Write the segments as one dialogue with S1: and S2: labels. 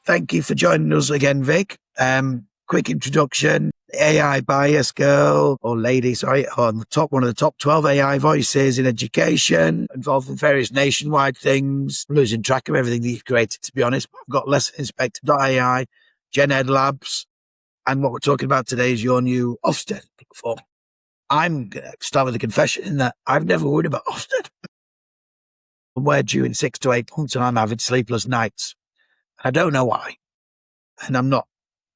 S1: Thank you for joining us again, Vic. Quick introduction. AI bias girl or lady, on the top, one of the top 12 AI voices in education, involved in various nationwide things, losing track of everything that you've created, to be honest. I've got LessonInspector.ai, Gen Ed Labs, and what we're talking about today is your new Ofsted platform. I'm going to start with a confession in that I've never worried about Ofsted. And we're due in 6 to 8 months and I'm having sleepless nights. I don't know why. And I'm not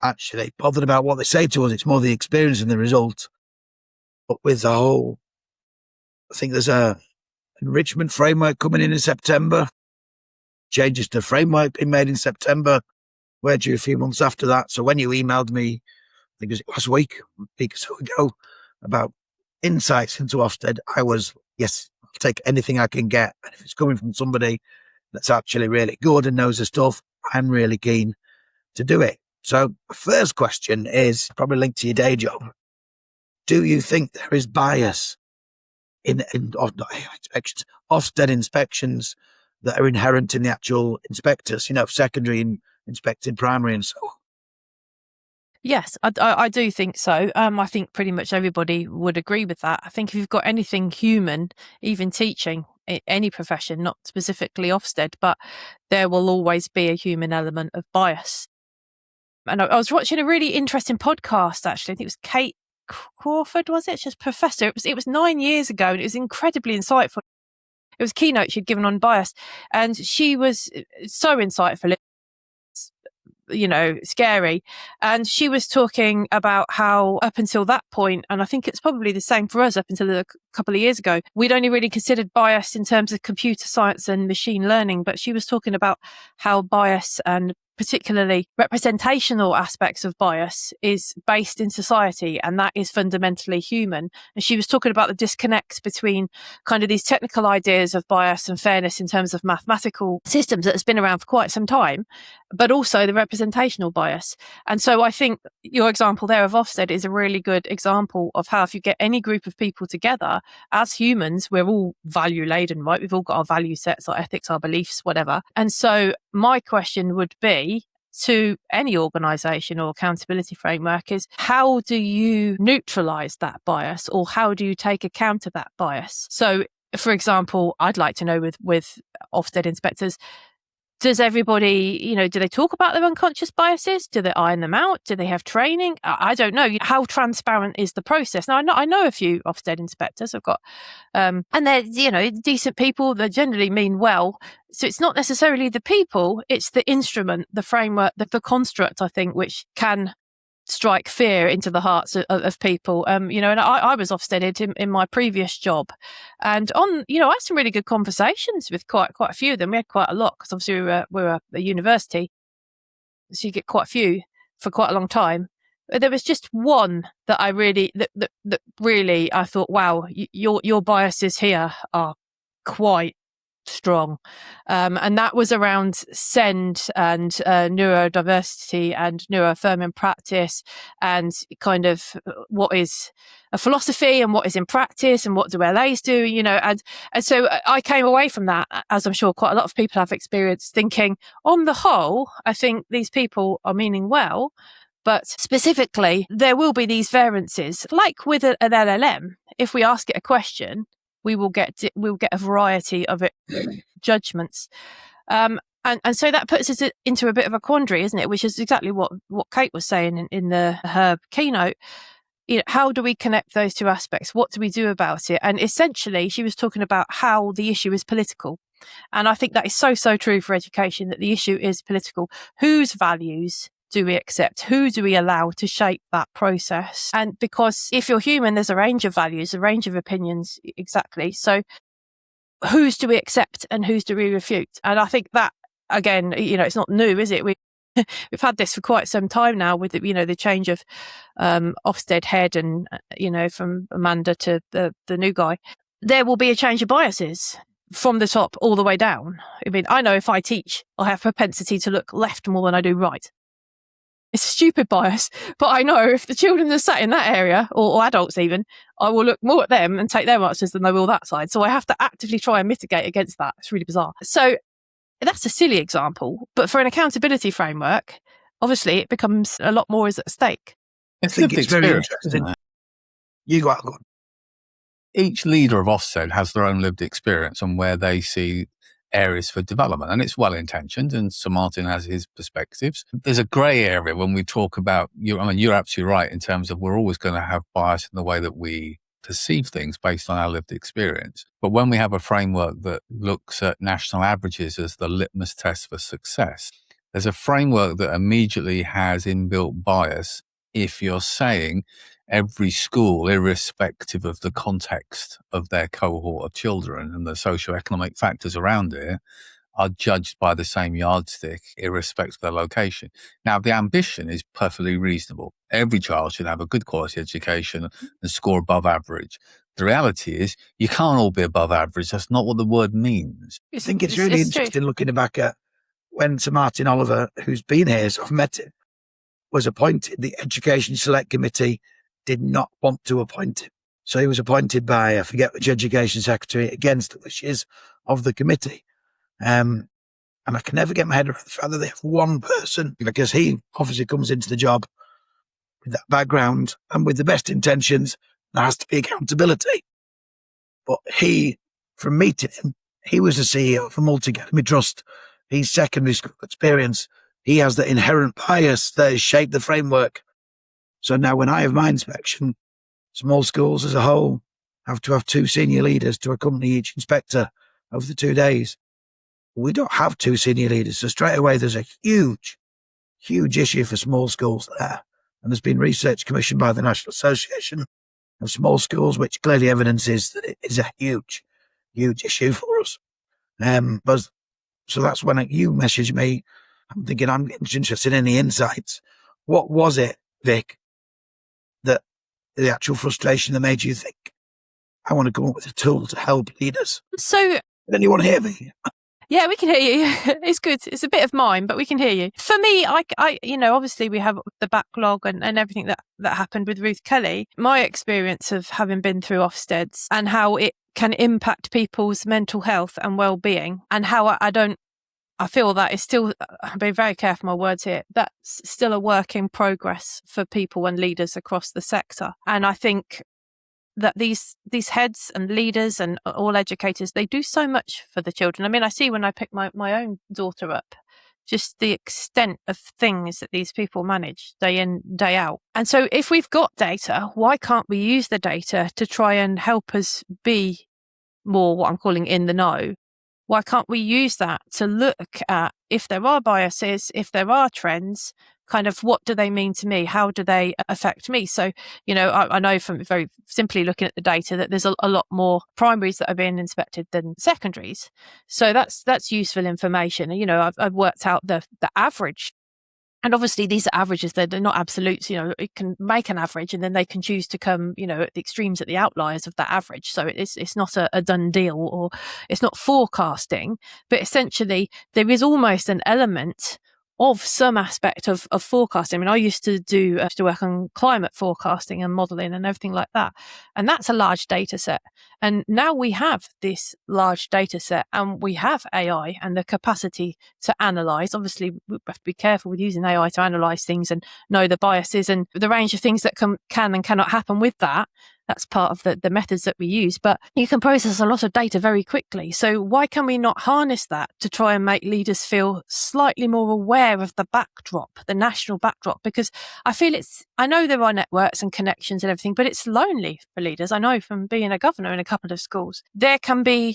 S1: actually bothered about what they say to us. It's more the experience and the result. But with the whole, I think there's a enrichment framework coming in September. Changes to the framework being made in September. We're due a few months after that. So when you emailed me, I think it was last week, a week or so ago, about insights into Ofsted, I was, yes, I'll take anything I can get. And if it's coming from somebody that's actually really good and knows the stuff, I'm really keen to do it. So the first question is probably linked to your day job. Do you think there is bias in inspections, Ofsted inspections that are inherent in the actual inspectors, secondary and inspecting primary and so on?
S2: Yes, I do think so. I think pretty much everybody would agree with that. I think if you've got anything human, even teaching, any profession, not specifically Ofsted, but there will always be a human element of bias. And I was watching a really interesting podcast, actually. I think it was Kate Crawford, was it? She's professor. It was 9 years ago, and it was incredibly insightful. It was a keynote she'd given on bias, and she was so insightful. Scary. And she was talking about how up until that point, and I think it's probably the same for us up until a couple of years ago, we'd only really considered bias in terms of computer science and machine learning. But she was talking about how bias, and particularly representational aspects of bias, is based in society, and that is fundamentally human. And she was talking about the disconnects between kind of these technical ideas of bias and fairness in terms of mathematical systems that has been around for quite some time, but also the representational bias. And so I think your example there of Ofsted is a really good example of how if you get any group of people together, as humans, we're all value laden, right? We've all got our value sets, our ethics, our beliefs, whatever. And so my question would be to any organisation or accountability framework is, how do you neutralise that bias, or how do you take account of that bias? So, for example, I'd like to know with Ofsted inspectors, does everybody, do they talk about their unconscious biases? Do they iron them out? Do they have training? I don't know. How transparent is the process? Now, I know a few Ofsted inspectors. I've got, and they're, decent people. They generally mean well. So it's not necessarily the people, it's the instrument, the framework, the construct, I think, which can strike fear into the hearts of people. And I was Ofsteded in my previous job, and I had some really good conversations with quite a few of them. We had quite a lot because obviously we were a university, so you get quite a few for quite a long time. But there was just one that I really that really I thought, wow, your biases here are quite strong, and that was around SEND and neurodiversity and neuroaffirming practice, and kind of what is a philosophy and what is in practice and what do LAs do, and so I came away from that, as I'm sure quite a lot of people have experienced, thinking on the whole, I think these people are meaning well, but specifically there will be these variances, like with an LLM. If we ask it a question, we will get a variety of judgments. And so that puts us into a bit of a quandary, isn't it? Which is exactly what Kate was saying in her keynote. How do we connect those two aspects? What do we do about it? And essentially, she was talking about how the issue is political. And I think that is so, so true for education, that the issue is political. Whose values do we accept? Who do we allow to shape that process? And because if you're human, there's a range of values, a range of opinions, exactly. So whose do we accept and whose do we refute? And I think that, again, it's not new, is it? We've had this for quite some time now with, the change of Ofsted head and, from Amanda to the new guy. There will be a change of biases from the top all the way down. I mean, I know if I teach, I have propensity to look left more than I do right. It's a stupid bias, but I know if the children are sat in that area, or adults even, I will look more at them and take their answers than I will that side. So I have to actively try and mitigate against that. It's really bizarre. So That's a silly example, but for an accountability framework, obviously it becomes a lot more is at stake.
S3: It's
S1: think
S3: lived
S1: it's very
S3: experience,
S1: interesting.
S3: isn't it?
S1: You go on.
S3: Each leader of Ofsted has their own lived experience on where they see areas for development, and it's well-intentioned, and Sir Martin has his perspectives. There's a grey area when we talk about, you're absolutely right in terms of we're always going to have bias in the way that we perceive things based on our lived experience. But when we have a framework that looks at national averages as the litmus test for success, there's a framework that immediately has inbuilt bias if you're saying every school, irrespective of the context of their cohort of children and the socioeconomic factors around it, are judged by the same yardstick, irrespective of their location. Now, the ambition is perfectly reasonable. Every child should have a good quality education and score above average. The reality is you can't all be above average. That's not what the word means.
S1: I think it's really interesting looking back at when Sir Martin Oliver, who's been here, so I've met him, was appointed. The Education Select Committee did not want to appoint him. So he was appointed by, I forget which Education Secretary, against the wishes of the committee. And I can never get my head around the fact that they have one person, because he obviously comes into the job with that background and with the best intentions. There has to be accountability. But he, from meeting him, he was the CEO of a multi-academy trust. He's secondary school experience. He has the inherent bias that has shaped the framework. So now when I have my inspection, small schools as a whole have to have 2 senior leaders to accompany each inspector over the 2 days. We don't have 2 senior leaders. So straight away, there's a huge issue for small schools there. And there's been research commissioned by the National Association of Small Schools, which clearly evidences that it is a huge issue for us. But so that's when you messaged me. I'm thinking I'm interested in the insights. What was it, Vic, that the actual frustration that made you think, I want to come up with a tool to help leaders?
S2: So,
S1: then you want to hear me?
S2: Yeah, we can hear you. It's good. It's a bit of mine, but we can hear you. For me, I obviously we have the backlog and everything that happened with Ruth Kelly. My experience of having been through Ofsted's and how it can impact people's mental health and well-being, and how I feel that is still, I'll be very careful my words here, that's still a work in progress for people and leaders across the sector. And I think that these heads and leaders and all educators, they do so much for the children. I mean, I see when I pick my own daughter up, just the extent of things that these people manage day in, day out. And so if we've got data, why can't we use the data to try and help us be more what I'm calling in the know? Why can't we use that to look at if there are biases, if there are trends, kind of what do they mean to me? How do they affect me? So, I know from very simply looking at the data that there's a lot more primaries that are being inspected than secondaries. So that's useful information. I've worked out the average. And obviously these are averages, they're not absolutes. It can make an average and then they can choose to come, at the extremes, at the outliers of that average. So it's not a done deal, or it's not forecasting, but essentially there is almost an element of some aspect of forecasting. I mean, I used to work on climate forecasting and modelling and everything like that. And that's a large data set. And now we have this large data set and we have AI and the capacity to analyse. Obviously, we have to be careful with using AI to analyse things and know the biases and the range of things that can and cannot happen with that. That's part of the methods that we use. But you can process a lot of data very quickly. So why can we not harness that to try and make leaders feel slightly more aware of the backdrop, the national backdrop? Because I know there are networks and connections and everything, but it's lonely for leaders. I know from being a governor in a couple of schools, there can be,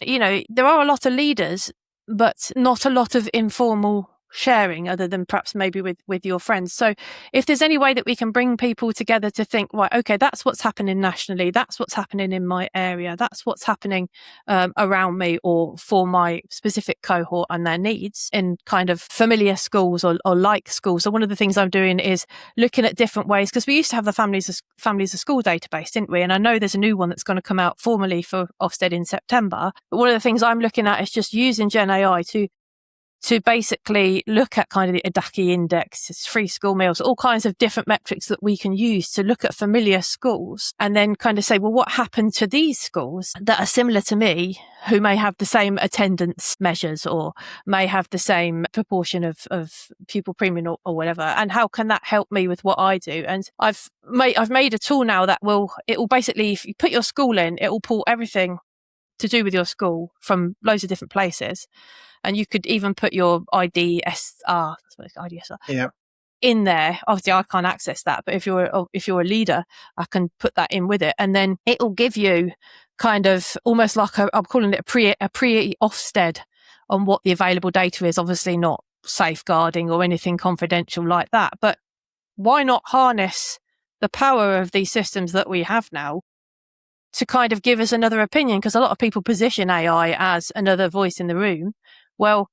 S2: there are a lot of leaders, but not a lot of informal sharing other than perhaps maybe with your friends. So if there's any way that we can bring people together to think, right, okay, that's what's happening nationally, that's what's happening in my area, that's what's happening around me or for my specific cohort and their needs in kind of familiar schools or like schools. So one of the things I'm doing is looking at different ways, because we used to have the families of school database, didn't we? And I know there's a new one that's going to come out formally for Ofsted in September. But one of the things I'm looking at is just using Gen AI to to basically look at kind of the Edaki index, free school meals, all kinds of different metrics that we can use to look at familiar schools and then kind of say, well, what happened to these schools that are similar to me, who may have the same attendance measures or may have the same proportion of pupil premium or whatever, and how can that help me with what I do? And I've made a tool now that it will basically, if you put your school in, it will pull everything to do with your school from loads of different places. And you could even put your IDSR in there. Obviously, I can't access that, but if you're a leader, I can put that in with it, and then it will give you kind of almost like I'm calling it a pre Ofsted on what the available data is. Obviously, not safeguarding or anything confidential like that, but why not harness the power of these systems that we have now to kind of give us another opinion? Because a lot of people position AI as another voice in the room. Well,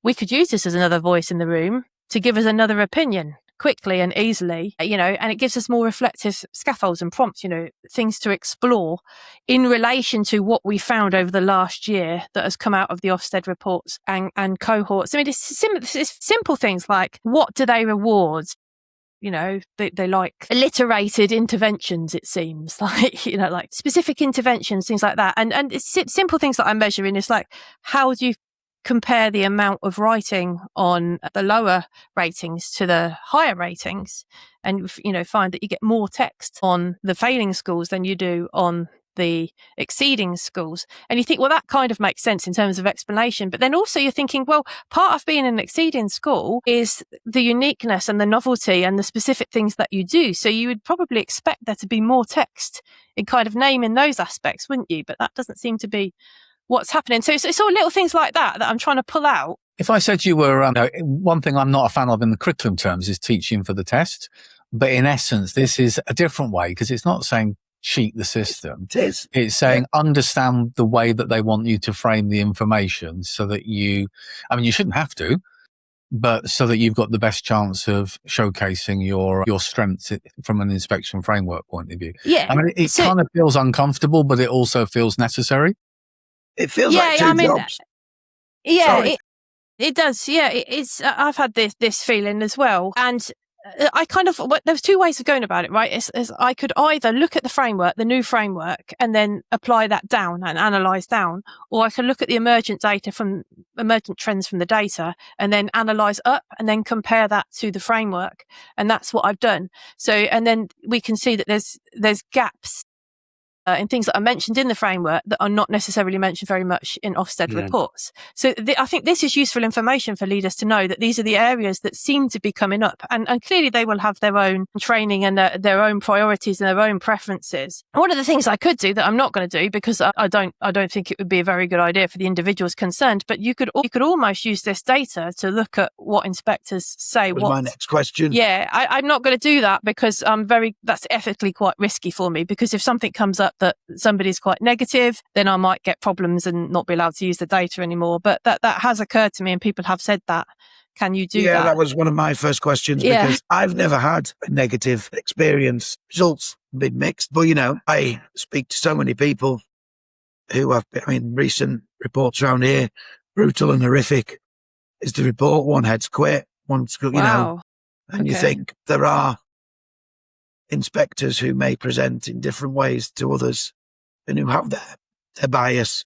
S2: we could use this as another voice in the room to give us another opinion quickly and easily, and it gives us more reflective scaffolds and prompts, things to explore in relation to what we found over the last year that has come out of the Ofsted reports and cohorts. I mean, it's simple things like, what do they reward? They like alliterated interventions, it seems, like, like specific interventions, things like that. And it's simple things that I'm measuring is like, how do you compare the amount of writing on the lower ratings to the higher ratings, and find that you get more text on the failing schools than you do on the exceeding schools. And you think, well, that kind of makes sense in terms of explanation. But then also you're thinking, well, part of being an exceeding school is the uniqueness and the novelty and the specific things that you do. So you would probably expect there to be more text in kind of naming those aspects, wouldn't you? But that doesn't seem to be what's happening. So it's all little things like that I'm trying to pull out.
S3: If I said you were, one thing I'm not a fan of in the curriculum terms is teaching for the test. But in essence, this is a different way, because it's not saying cheat the system. It's saying understand the way that they want you to frame the information so that you shouldn't have to, but so that you've got the best chance of showcasing your strengths from an inspection framework point of view.
S2: Yeah.
S3: I mean, it kind of feels uncomfortable, but it also feels necessary.
S1: It feels like two jobs.
S2: Yeah, it does. Yeah, it's. I've had this feeling as well, and I kind of, there's two ways of going about it, right? Is I could either look at the framework, the new framework, and then apply that down and analyse down, or I could look at the emergent trends from the data and then analyse up and then compare that to the framework. And that's what I've done. So, and then we can see that there's gaps in things that are mentioned in the framework that are not necessarily mentioned very much in Ofsted reports. So I think this is useful information for leaders to know that these are the areas that seem to be coming up. And clearly they will have their own training and their own priorities and their own preferences. One of the things I could do that I'm not going to do, because I don't think it would be a very good idea for the individuals concerned, but you could almost use this data to look at what inspectors say.
S1: That was my next question.
S2: Yeah, I'm not going to do that because that's ethically quite risky for me, because if something comes up that somebody's quite negative, then I might get problems and not be allowed to use the data anymore. But that has occurred to me, and people have said that. Can you do that?
S1: Yeah, that was one of my first questions, because I've never had a negative experience. Results have been mixed, but I speak to so many people who have, recent reports around here, brutal and horrific is the report. One head's quit, one's,
S2: wow.
S1: And you think there are inspectors who may present in different ways to others and who have their bias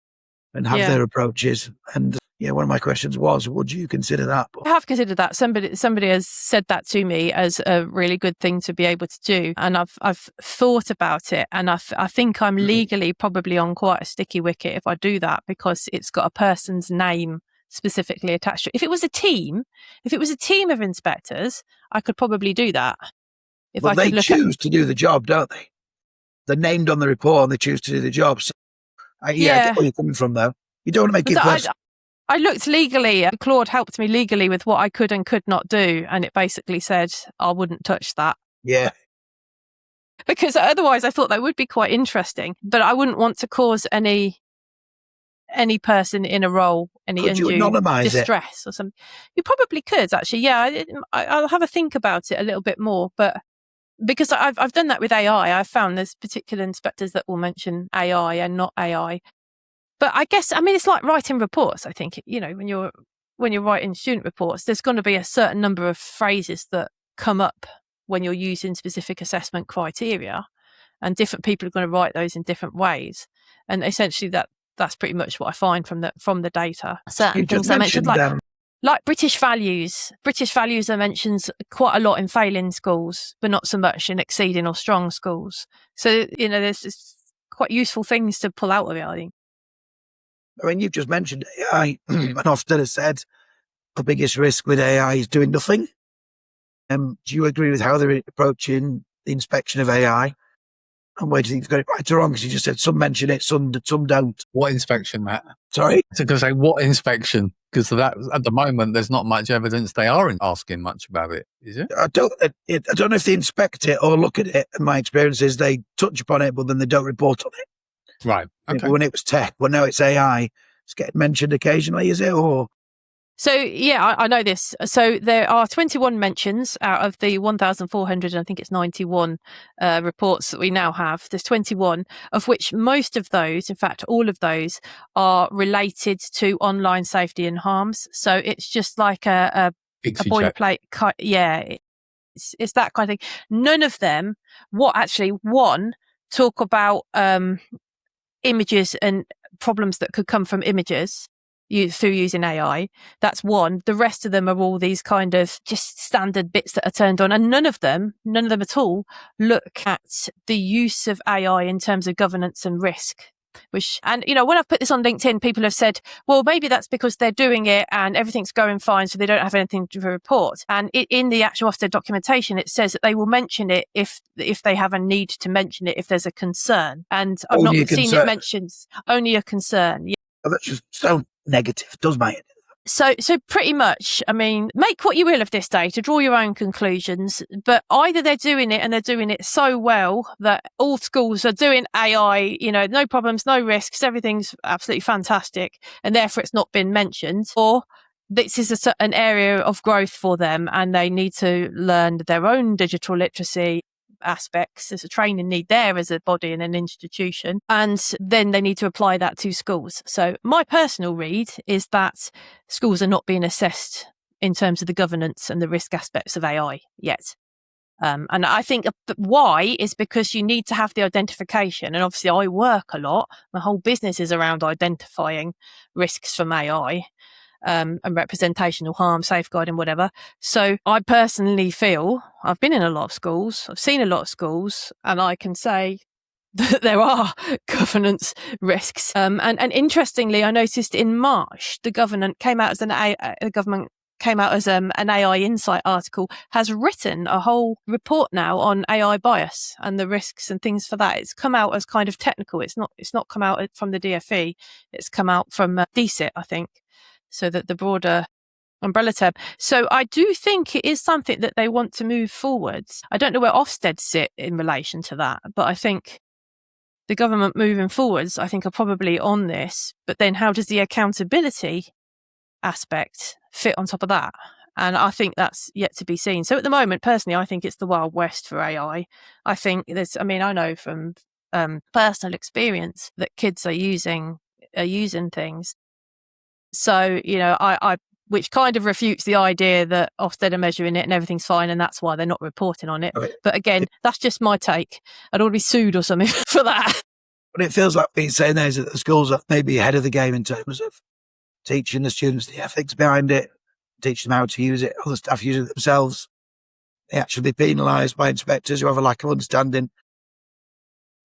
S1: and have their approaches. And one of my questions was, would you consider that?
S2: I have considered that. Somebody has said that to me as a really good thing to be able to do. And I've thought about it, and I think I'm legally probably on quite a sticky wicket if I do that, because it's got a person's name specifically attached to it. If it was a team of inspectors, I could probably do that.
S1: Well, they choose to do the job, don't they? They're named on the report and they choose to do the job. So, I get where you're coming from, though. You don't want to make it personal.
S2: I looked legally. Claude helped me legally with what I could and could not do, and it basically said I wouldn't touch that.
S1: Yeah.
S2: Because otherwise I thought that would be quite interesting, but I wouldn't want to cause any person in a role any undue distress or something. You probably could, actually. Yeah, I'll have a think about it a little bit more, but because I've done that with AI, I've found there's particular inspectors that will mention AI and not AI. But I guess, it's like writing reports, I think, when you're when you're writing student reports, there's going to be a certain number of phrases that come up when you're using specific assessment criteria, and different people are going to write those in different ways. And essentially that's pretty much what I find from the data. Certain things I mentioned, like British values. British values are mentioned quite a lot in failing schools, but not so much in exceeding or strong schools. So, there's quite useful things to pull out of it, I think.
S1: I mean, you've just mentioned AI, and Ofsted has said the biggest risk with AI is doing nothing. Do you agree with how they're approaching the inspection of AI? And where do you think they've got it right or wrong? Because you just said some mention it, some don't.
S3: What inspection, Matt?
S1: Sorry?
S3: I was going to say, what inspection? Because that, at the moment, there's not much evidence they are asking much about it, is it?
S1: I don't know if they inspect it or look at it. And my experience is they touch upon it, but then they don't report on it.
S3: Right. Okay.
S1: When it was tech, well, now it's AI. It's getting mentioned occasionally, is it? Or
S2: so, yeah, I know this. So there are 21 mentions out of the 1,400, I think it's 91 reports that we now have. There's 21, of which most of those, in fact, all of those, are related to online safety and harms. So it's just like a boilerplate. Yeah, it's that kind of thing. None of them, one, talk about images and problems that could come from images through using AI. That's one. The rest of them are all these kind of just standard bits that are turned on, and none of them at all look at the use of AI in terms of governance and risk. And when I've put this on LinkedIn, people have said, well, maybe that's because they're doing it and everything's going fine, so they don't have anything to report. And in the actual Ofsted documentation, it says that they will mention it if they have a need to mention it if there's a concern. And I've not seen it mentioned. Only a concern. Yeah.
S1: Oh, that's just so negative, does my head.
S2: So pretty much, I mean, make what you will of this data, draw your own conclusions, but either they're doing it and they're doing it so well that all schools are doing AI, no problems, no risks, everything's absolutely fantastic, and therefore it's not been mentioned, or this is an area of growth for them and they need to learn their own digital literacy aspects. There's a training need there as a body and an institution, and then they need to apply that to schools. So my personal read is that schools are not being assessed in terms of the governance and the risk aspects of AI yet. And I think why is because you need to have the identification. And obviously I work a lot. My whole business is around identifying risks from AI. And representational harm, safeguarding, whatever. So I personally feel I've been in a lot of schools, I've seen a lot of schools, and I can say that there are governance risks. And interestingly, I noticed in March, the government came out as an AI Insight article, has written a whole report now on AI bias and the risks and things for that. It's come out as kind of technical. It's not come out from the DFE. It's come out from DSIT, I think. So that the broader umbrella term. So I do think it is something that they want to move forwards. I don't know where Ofsted sit in relation to that, but I think the government moving forwards, I think, are probably on this. But then how does the accountability aspect fit on top of that? And I think that's yet to be seen. So at the moment, personally, I think it's the Wild West for AI. I think I know from personal experience that kids are using things. So, I which kind of refutes the idea that Ofsted are measuring it and everything's fine and that's why they're not reporting on it. Right. But again, that's just my take. I'd already be sued or something for that.
S1: But it feels like being saying there is that the schools are maybe ahead of the game in terms of teaching the students the ethics behind it, teach them how to use it, other staff use it themselves. They actually be penalised by inspectors who have a lack of understanding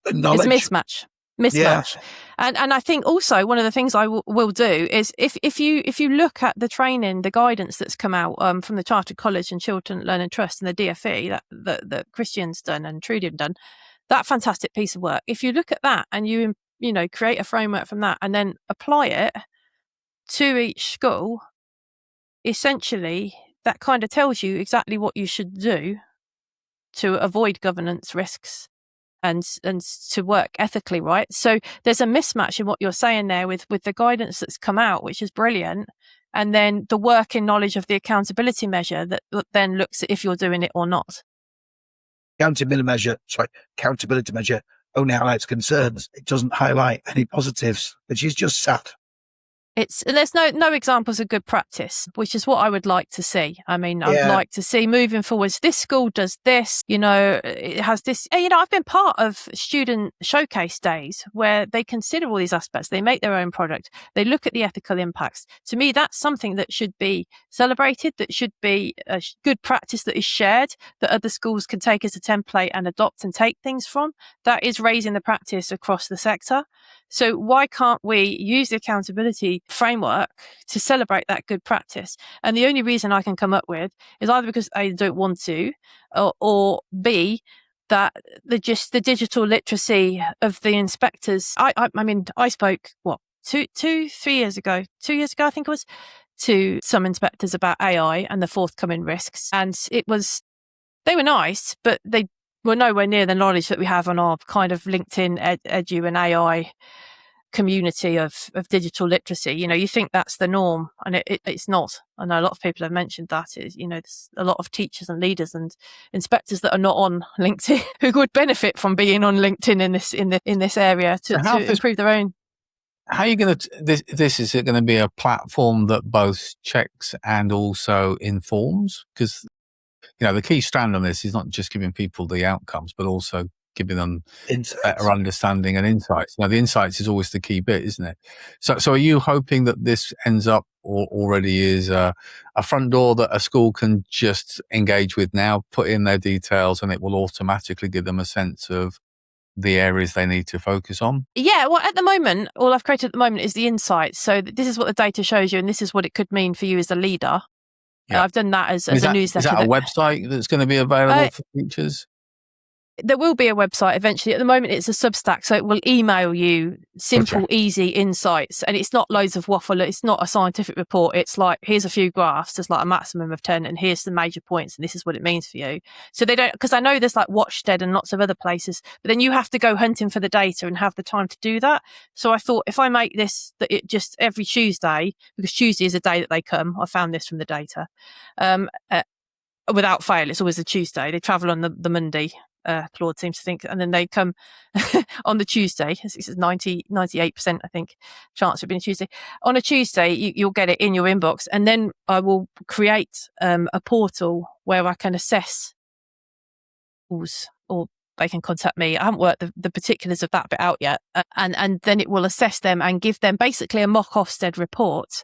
S1: and knowledge.
S2: It's mismatch. Yeah. And I think also one of the things I will do is if you look at the training, the guidance that's come out from the Chartered College and Children Learning Trust and the DFE that Christian's done and Trudy have done, that fantastic piece of work. If you look at that and you create a framework from that and then apply it to each school, essentially that kind of tells you exactly what you should do to avoid governance risks and to work ethically, right? So there's a mismatch in what you're saying there with the guidance that's come out, which is brilliant, and then the working knowledge of the accountability measure that then looks at if you're doing it or not.
S1: Accountability measure only highlights concerns. It doesn't highlight any positives, which is just sad.
S2: There's no examples of good practice, which is what I would like to see. I mean, I'd
S1: Yeah.
S2: like to see moving forwards, this school does this, it has this, I've been part of student showcase days where they consider all these aspects. They make their own product. They look at the ethical impacts. To me, that's something that should be celebrated, that should be a good practice that is shared, that other schools can take as a template and adopt and take things from. That is raising the practice across the sector. So why can't we use the accountability framework to celebrate that good practice? And the only reason I can come up with is either because I don't want to, or B, that the digital literacy of the inspectors. I mean, I spoke 2 years ago, I think it was, to some inspectors about AI and the forthcoming risks, and they were nice, but they were nowhere near the knowledge that we have on our kind of LinkedIn edu and AI community of digital literacy. You think that's the norm, and it's not. I know a lot of people have mentioned that. There's a lot of teachers and leaders and inspectors that are not on LinkedIn who would benefit from being on LinkedIn in this area to improve their own.
S3: How are you going to? Is it going to be a platform that both checks and also informs? Because the key strand on this is not just giving people the outcomes, but also giving them
S1: insights,
S3: better understanding and insights. Now, the insights is always the key bit, isn't it? So are you hoping that this ends up or already is a front door that a school can just engage with now, put in their details, and it will automatically give them a sense of the areas they need to focus on?
S2: Yeah, well, at the moment, all I've created at the moment is the insights. So this is what the data shows you, and this is what it could mean for you as a leader. Yeah. I've done that as a newsletter.
S3: Is that a website that's going to be available for teachers?
S2: There will be a website eventually. At the moment, it's a Substack, so it will email you simple, easy insights. And it's not loads of waffle. It's not a scientific report. It's like, here's a few graphs. There's like a maximum of 10, and here's the major points, and this is what it means for you. So they don't, because I know there's like Ofsted and lots of other places, but then you have to go hunting for the data and have the time to do that. So I thought, if I make this, that it just every Tuesday, because Tuesday is a day that they come, I found this from the data, without fail, it's always a Tuesday. They travel on the Monday. Claude seems to think, and then they come on the Tuesday. It's 98%, I think, chance of being a Tuesday. On a Tuesday, you'll get it in your inbox, and then I will create a portal where I can assess schools, or they can contact me. I haven't worked the particulars of that bit out yet, and then it will assess them and give them basically a mock Ofsted report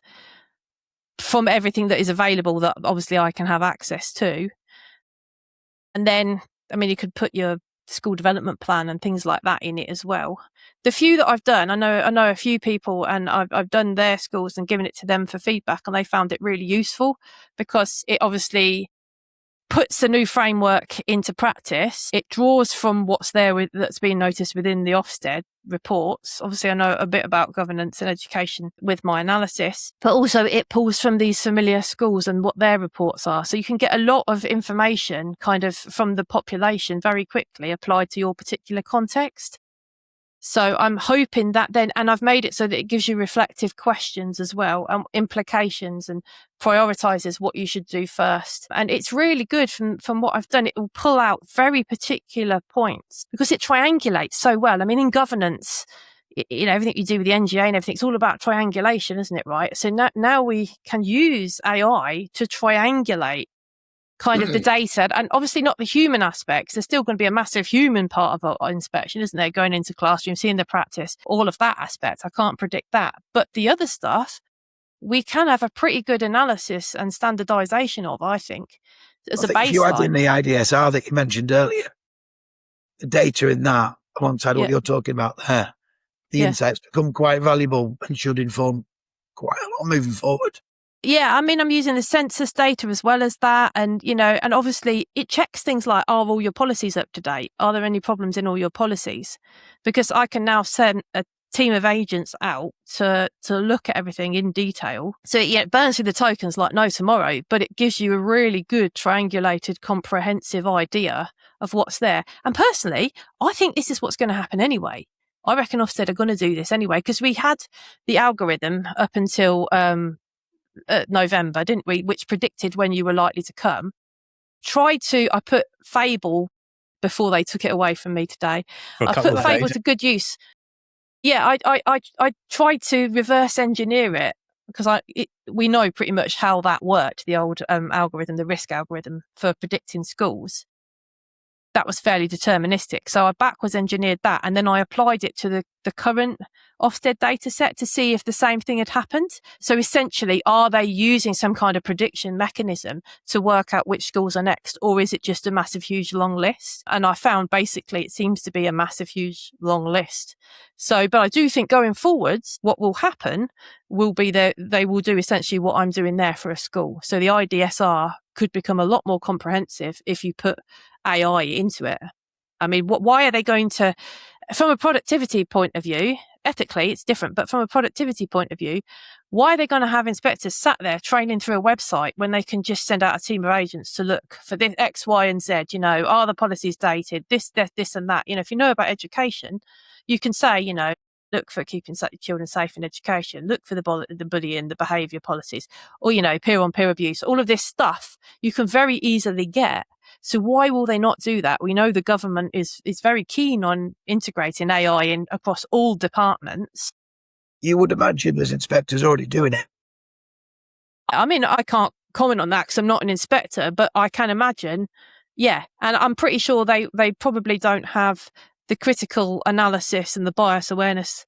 S2: from everything that is available that obviously I can have access to, and then. I mean, you could put your school development plan and things like that in it as well. The few that I've done, I know a few people, and I've done their schools and given it to them for feedback, and they found it really useful because it obviously puts a new framework into practice. It draws from what's there that's been noticed within the Ofsted reports. Obviously, I know a bit about governance and education with my analysis, but also it pulls from these familiar schools and what their reports are. So you can get a lot of information kind of from the population very quickly applied to your particular context. So I'm hoping that then, and I've made it so that it gives you reflective questions as well, and implications, and prioritizes what you should do first. And it's really good from what I've done. It will pull out very particular points because it triangulates so well. I mean, in governance, everything you do with the NGA and everything, it's all about triangulation, isn't it? Right. So now we can use AI to triangulate kind of the data, and obviously not the human aspects. There's still going to be a massive human part of our inspection, isn't there? Going into classroom, seeing the practice, all of that aspect. I can't predict that. But the other stuff, we can have a pretty good analysis and standardization of, I think, as a baseline.
S1: If you add in the IDSR that you mentioned earlier, the data in that, alongside what you're talking about there, the insights become quite valuable and should inform quite a lot moving forward.
S2: Yeah, I mean, I'm using the census data as well as that. And, and obviously it checks things like, are all your policies up to date? Are there any problems in all your policies? Because I can now send a team of agents out to look at everything in detail. So it burns through the tokens like no tomorrow, but it gives you a really good triangulated, comprehensive idea of what's there. And personally, I think this is what's going to happen anyway. I reckon Ofsted are going to do this anyway, because we had the algorithm up until November, didn't we, which predicted when you were likely to come. I put Fable before they took it away from me today. I put Fable to good use. Yeah, I tried to reverse engineer it because we know pretty much how that worked, the old algorithm, the risk algorithm for predicting schools. That was fairly deterministic. So I backwards engineered that, and then I applied it to the current Ofsted data set to see if the same thing had happened. So essentially, are they using some kind of prediction mechanism to work out which schools are next, or is it just a massive, huge, long list? And I found basically it seems to be a massive, huge, long list. So, but I do think going forwards, what will happen will be that they will do essentially what I'm doing there for a school. So the IDSR could become a lot more comprehensive if you put AI into it. I mean, why are they going to, from a productivity point of view, ethically it's different, but from a productivity point of view, why are they going to have inspectors sat there training through a website when they can just send out a team of agents to look for this X, Y, and Z, are the policies dated, this, and that? If you know about education, you can say, look for keeping children safe in education, look for the bullying, the behaviour policies, or, peer-on-peer abuse, all of this stuff you can very easily get. So why will they not do that? We know the government is very keen on integrating AI across all departments.
S1: You would imagine there's inspectors already doing it.
S2: I mean, I can't comment on that because I'm not an inspector, but I can imagine, yeah. And I'm pretty sure they probably don't have the critical analysis and the bias awareness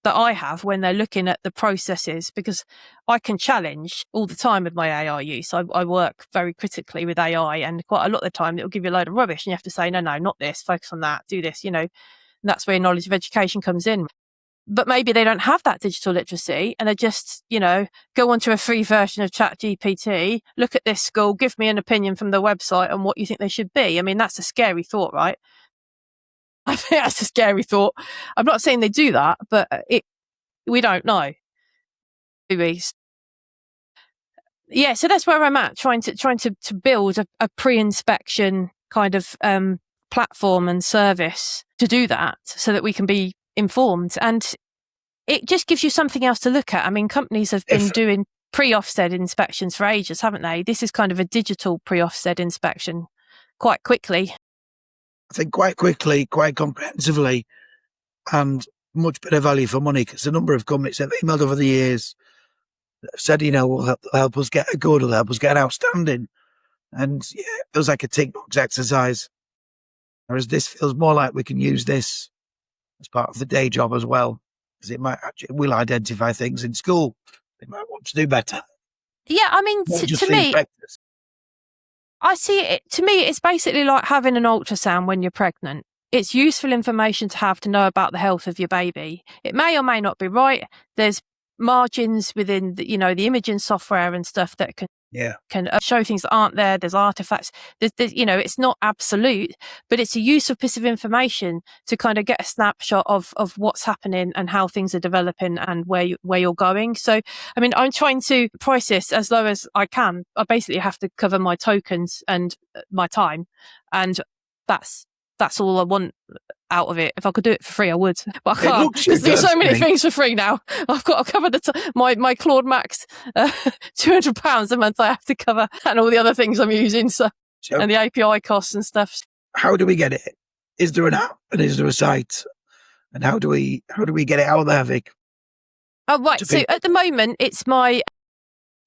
S2: that I have when they're looking at the processes, because I can challenge all the time with my AI use. I work very critically with AI, and quite a lot of the time it'll give you a load of rubbish and you have to say, no, not this, focus on that, do this, and that's where knowledge of education comes in. But maybe they don't have that digital literacy and they just, go onto a free version of ChatGPT, look at this school, give me an opinion from the website on what you think they should be. I mean, that's a scary thought, right? I think that's a scary thought. I'm not saying they do that, but we don't know. Yeah, so that's where I'm at, trying to build a pre-inspection kind of platform and service to do that so that we can be informed. And it just gives you something else to look at. I mean, companies have been doing pre-Ofsted inspections for ages, haven't they? This is kind of a digital pre-Ofsted inspection quite quickly.
S1: I think quite quickly, quite comprehensively, and much better value for money, because a number of companies have emailed over the years that have said, will help us get a good, will help us get an outstanding. And yeah, it feels like a tick box exercise. Whereas this feels more like we can use this as part of the day job as well, because it will identify things in school they might want to do better.
S2: Yeah, I mean, to me, I see it. To me, it's basically like having an ultrasound when you're pregnant. It's useful information to have to know about the health of your baby. It may or may not be right. There's margins within the imaging software and stuff that can show things that aren't there. There's artifacts. There's it's not absolute, but it's a useful piece of information to kind of get a snapshot of what's happening and how things are developing and where you're going. So, I mean, I'm trying to price this as low as I can. I basically have to cover my tokens and my time, and that's all I want out of it. If I could do it for free, I would, but I can't because there's so many things for free now. I've got to cover my Claude Max £200 a month I have to cover, and all the other things I'm using, so and the API costs and stuff. How do we get it? Is there an app and is there a site? And how do we get it out there, Vic? Oh, right. So at the moment, it's my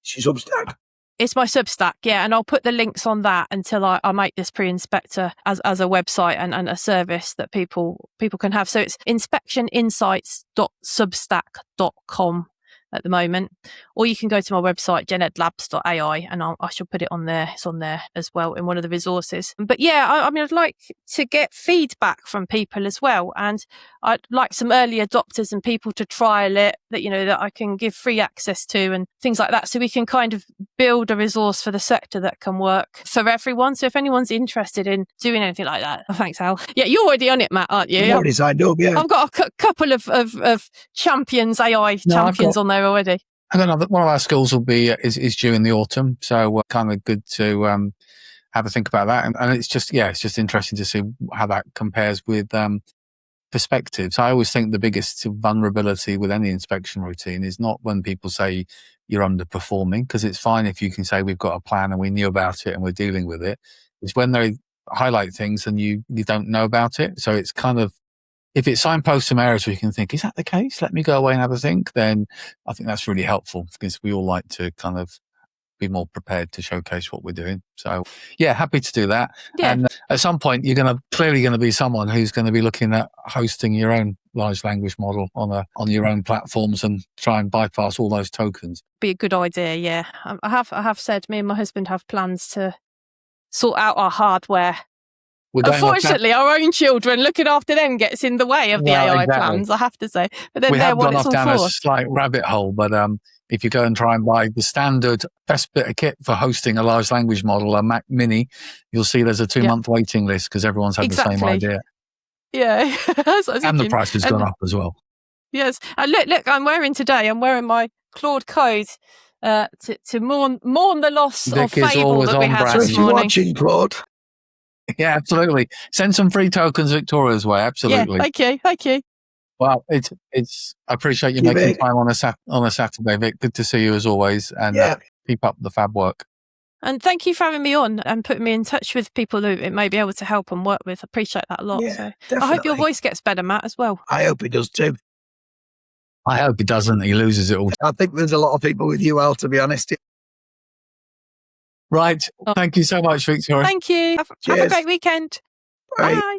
S2: Substack. It's my Substack, yeah, and I'll put the links on that until I make this pre-inspector as a website and a service that people can have. So it's inspectioninsights.substack.com at the moment, or you can go to my website genedlabs.ai, and I shall put it on there. It's on there as well in one of the resources. But yeah, I mean, I'd like to get feedback from people as well, and I'd like some early adopters and people to trial it that I can give free access to and things like that, so we can kind of build a resource for the sector that can work for everyone. So if anyone's interested in doing anything like that, thanks, Al. Yeah, you're already on it, Matt, aren't you? I'm already signed up, yeah. I've got a couple of champions, AI champions on there already.
S3: I don't know. One of our schools will be is due in the autumn, so kind of good to have a think about that. And it's just interesting to see how that compares with perspectives. I always think the biggest vulnerability with any inspection routine is not when people say you're underperforming, because it's fine if you can say we've got a plan and we knew about it and we're dealing with it. It's when they highlight things and you don't know about it. So it's kind of if it signposts some areas where you can think, is that the case? Let me go away and have a think. Then I think that's really helpful, because we all like to kind of be more prepared to showcase what we're doing. So yeah, happy to do that.
S2: Yeah.
S3: And at some point, you're clearly going to be someone who's going to be looking at hosting your own large language model on your own platforms and try and bypass all those tokens.
S2: Be a good idea. Yeah. I have said, me and my husband have plans to sort out our hardware. Unfortunately, our own children, looking after them gets in the way of the AI plans, I have to say. But then
S3: we
S2: they're
S3: have
S2: what
S3: gone
S2: it's
S3: off
S2: all
S3: down
S2: for.
S3: a slight rabbit hole, but if you go and try and buy the standard best bit of kit for hosting a large language model, a Mac Mini, you'll see there's a 2-month waiting list, because everyone's had the same idea.
S2: Yeah.
S3: And the price has gone up as well.
S2: Yes. And look, I'm wearing my Claude Code to mourn the loss of Fable that we had this
S1: You're
S2: morning.
S1: watching, Claude.
S3: Yeah, absolutely. Send some free tokens Victoria's way. Absolutely.
S2: Yeah, thank you.
S3: Well, it's. I appreciate you making time on a Saturday, Vic. Good to see you as always, and keep up the fab work.
S2: And thank you for having me on and putting me in touch with people who it may be able to help and work with. I appreciate that a lot.
S1: Yeah,
S2: so
S1: definitely.
S2: I hope your voice gets better, Matt, as well.
S1: I hope it does too.
S3: I hope it doesn't. He loses it all.
S1: I think there's a lot of people with you, Al, to be honest.
S3: Right. Thank you so much, Victoria.
S2: Thank you. Have a great weekend.
S1: Bye.
S2: Bye.